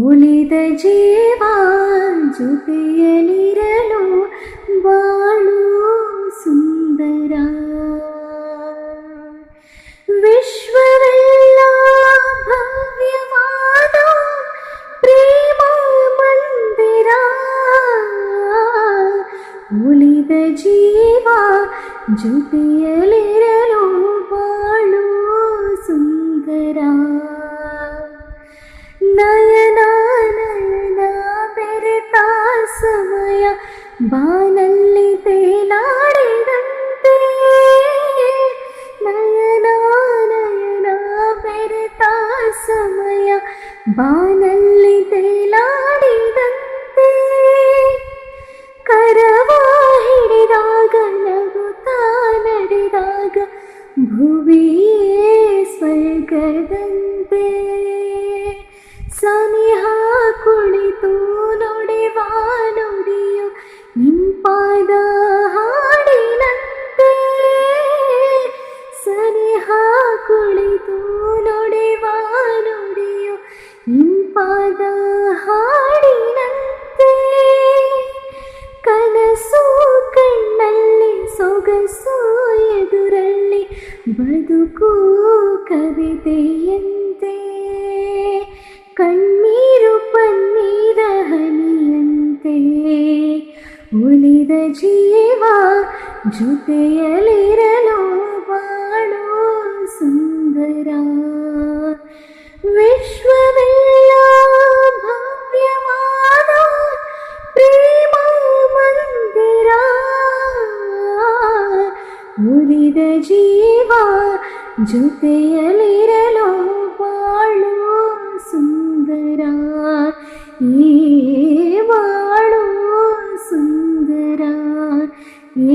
ಉಳಿದ ಜೀವ ಜೊತೆಯಲಿರಲು ಬಾಳು ಸುಂದರ. ವಿಶ್ವವೆಲ್ಲ ಭವ್ಯವಾದ ಪ್ರೇಮ ಮಂದಿರ. ಉಳಿದ ಜೀವ ಜೊತೆಯಲಿರಲು ಬಾಳು ಸುಂದರ. ನಯನ ನಯನ ಬೆರೆತ ಸಮಯ ಬಾನಲ್ಲಿ ತೇಲಾಡಿದಂತೆ. ನಯನ ನಯನ ಬೆರೆತ ಸಮಯ ಬಾನಲ್ಲಿ ತೇಲಾಡಿದಂತೆ. ಕರವ ಹಿಡಿದಾಗ ನಗುತ್ತಾ ನಡೆದಾಗ ಭುವಿಯೇ ಸ್ವರ್ಗದಂತೆ. ಸನಿಹ ಕುಳಿತು ನುಡಿವ ನುಡಿಯು ಇಂಪಾದ ಹಾಡಿನಂತೆ. ಸನಿಹ ಕುಳಿತು ನುಡಿವ ನುಡಿಯು ಇಂಪಾದ ಹಾಡಿನಂತೆ. ಕನಸು ಕಣ್ಣಲ್ಲಿ ಸೊಗಸು ಎದುರಲ್ಲಿ ಬದುಕು ಕವಿತೆಯಂತೆ. ಕಣ್ಣೀರು ಪನ್ನೀರ ಹನಿಯಂತೆ. ಉಳಿದ ಜೀವ ಜೊತೆಯಲಿರಲು ಬಾಳು ಸುಂದರ. ವಿಶ್ವವೆಲ್ಲ ಭವ್ಯವಾದ ಪ್ರೇಮ ಮಂದಿರ. ಉಳಿದ ಜೀವ ಜೊತೆಯಲಿರಲು ಬಾಳು ಸುಂದರ. ಈ ಬಾಳು ಸುಂದರ. ಈ